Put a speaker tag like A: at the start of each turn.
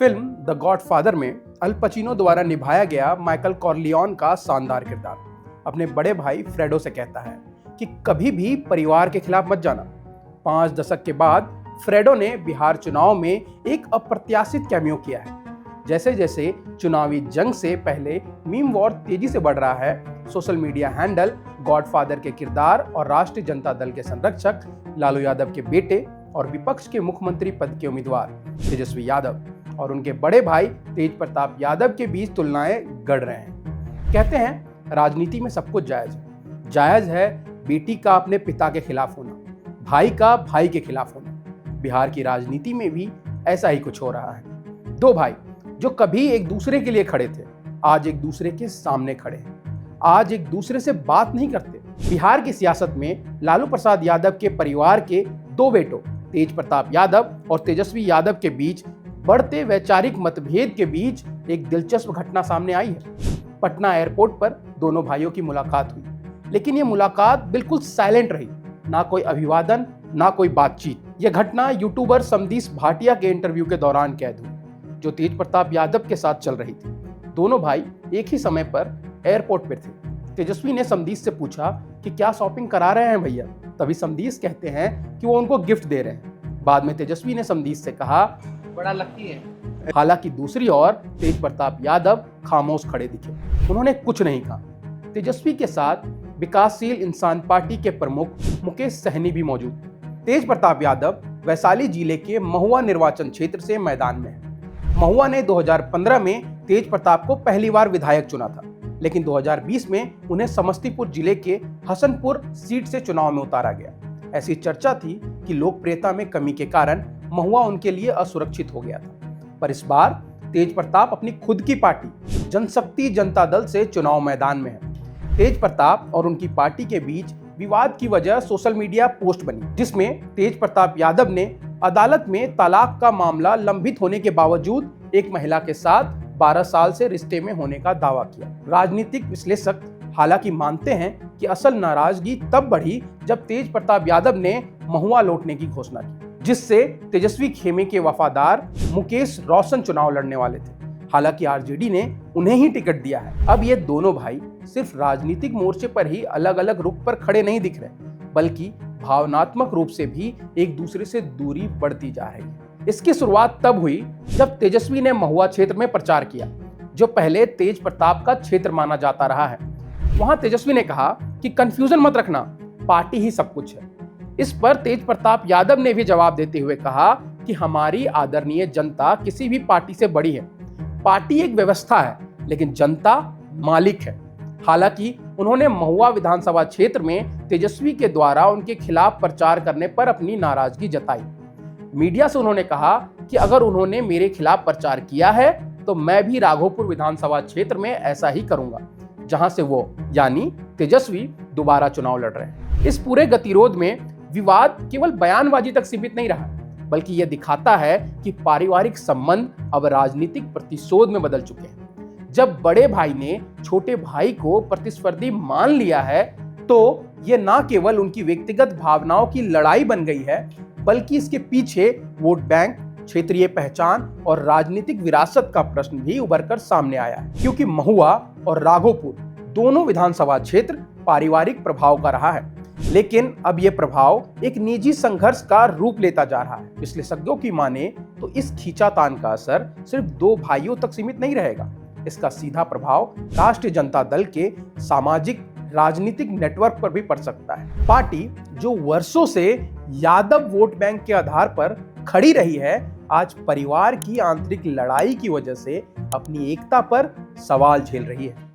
A: Film the godfather में अल Pacino द्वारा निभाया गया माइकल कॉर्लियोन का शानदार किरदार अपने बड़े भाई फ्रेडो से कहता है कि कभी भी परिवार के खिलाफ मत जाना। 5 दशक के बाद फ्रेडो ने बिहार चुनाव में एक अप्रत्याशित कैमियो किया है। जैसे जैसे चुनावी जंग से पहले मीम वॉर तेजी से बढ़ रहा है, सोशल मीडिया हैंडल गॉडफादर के किरदार और राष्ट्रीय जनता दल के संरक्षक लालू यादव के बेटे और विपक्ष के मुख्यमंत्री पद के उम्मीदवार तेजस्वी यादव और उनके बड़े भाई तेज प्रताप यादव के बीच तुलनाएं गढ़ रहे हैं। कहते हैं राजनीति में सब कुछ जायज है। जायज है बेटी का अपने पिता के खिलाफ होना, भाई का भाई के खिलाफ होना। बिहार की राजनीति में भी ऐसा ही कुछ हो रहा है। 2 भाई जो कभी एक दूसरे के लिए खड़े थे, आज एक दूसरे के सामने खड़े हैं। आज एक दूसरे से बात नहीं करते। बिहार की सियासत में लालू प्रसाद यादव के परिवार के 2 बेटों तेज प्रताप यादव और तेजस्वी यादव के बीच बढ़ते वैचारिक मतभेद के बीच एक दिलचस्प घटना सामने आई है। पटना एयरपोर्ट पर दोनों भाइयों की मुलाकात हुई, लेकिन ये मुलाकात बिल्कुल साइलेंट रही। ना कोई अभिवादन, ना कोई बातचीत। यह घटना यूट्यूबर समदीस भाटिया के इंटरव्यू के दौरान कैद हुई, जो तेज प्रताप यादव के साथ चल रही थी। दोनों भाई एक ही समय पर एयरपोर्ट पर थे। तेजस्वी ने समदीस से पूछा कि क्या शॉपिंग करा रहे हैं भैया। तभी समदीस कहते हैं कि वो उनको गिफ्ट दे रहे हैं। बाद में तेजस्वी ने समदीस से कहा
B: बड़ा लकी है।
A: हालांकि दूसरी ओर तेज प्रताप यादव खामोश खड़े दिखे। उन्होंने कुछ नहीं कहा। तेजस्वी के साथ विकासशील इंसान पार्टी के प्रमुख मुकेश सहनी भी मौजूद। तेज प्रताप यादव वैशाली जिले के महुआ निर्वाचन क्षेत्र से मैदान में है। महुआ ने 2015 में तेज प्रताप को पहली बार विधायक चुना था, लेकिन 2020 में उन्हें समस्तीपुर जिले के हसनपुर सीट से चुनाव में उतारा गया। ऐसी चर्चा थी कि लोकप्रियता में कमी के कारण महुआ उनके लिए असुरक्षित हो गया था। पर इस बार तेज प्रताप अपनी खुद की पार्टी जनशक्ति जनता दल से चुनाव मैदान में है। तेज प्रताप और उनकी पार्टी के बीच विवाद की वजह सोशल मीडिया पोस्ट बनी, जिसमें तेज प्रताप यादव ने अदालत में तलाक का मामला लंबित होने के बावजूद एक महिला के साथ 12 साल से रिश्ते में होने का दावा किया। राजनीतिक विश्लेषक हालांकि मानते हैं कि असल नाराजगी तब बढ़ी जब तेज प्रताप यादव ने महुआ लौटने की घोषणा की, जिससे तेजस्वी खेमे के वफादार मुकेश रोशन चुनाव लड़ने वाले थे। हालांकि आरजेडी ने उन्हें ही टिकट दिया है। अब ये दोनों भाई सिर्फ राजनीतिक मोर्चे पर ही अलग अलग रुख पर खड़े नहीं दिख रहे, बल्कि भावनात्मक रूप से भी एक दूसरे से दूरी बढ़ती जा रही है। इसकी शुरुआत तब हुई जब तेजस्वी ने महुआ क्षेत्र में प्रचार किया, जो पहले तेज प्रताप का क्षेत्र माना जाता रहा है। वहां तेजस्वी ने कहा कि कंफ्यूजन मत रखना, पार्टी ही सब कुछ है। इस पर तेज प्रताप यादव ने भी जवाब देते हुए कहा कि हमारी आदरणीय जनता किसी भी पार्टी से बड़ी है। पार्टी एक व्यवस्था है, लेकिन जनता मालिक है। हालांकि उन्होंने महुआ विधानसभा क्षेत्र में तेजस्वी के द्वारा उनके खिलाफ प्रचार करने पर अपनी नाराजगी जताई। मीडिया से उन्होंने कहा कि अगर उन्होंने मेरे खिलाफ प्रचार किया है तो मैं भी राघोपुर विधानसभा क्षेत्र में ऐसा ही करूंगा, जहां से वो यानी तेजस्वी दोबारा चुनाव लड़ रहे हैं। इस पूरे गतिरोध में विवाद केवल बयानबाजी तक सीमित नहीं रहा, बल्कि यह दिखाता है कि पारिवारिक संबंध अब राजनीतिक प्रतिशोध में बदल चुके हैं। जब बड़े भाई ने छोटे भाई को प्रतिस्पर्धी मान लिया है, तो यह न केवल उनकी व्यक्तिगत भावनाओं की लड़ाई बन गई है, बल्कि इसके पीछे वोट बैंक, क्षेत्रीय पहचान और राजनीतिक विरासत का प्रश्न भी उभरकर सामने आया है। क्योंकि महुआ और राघोपुर दोनों विधानसभा क्षेत्र पारिवारिक प्रभाव का रहा है, लेकिन अब यह प्रभाव एक निजी संघर्ष का रूप लेता जा रहा है। विश्लेषकों की माने तो इस खींचातान का असर सिर्फ 2 भाइयों तक सीमित नहीं रहेगा। इसका सीधा प्रभाव राष्ट्रीय जनता दल के सामाजिक राजनीतिक नेटवर्क पर भी पड़ सकता है। पार्टी जो वर्षों से यादव वोट बैंक के आधार पर खड़ी रही है, आज परिवार की आंतरिक लड़ाई की वजह से अपनी एकता पर सवाल झेल रही है।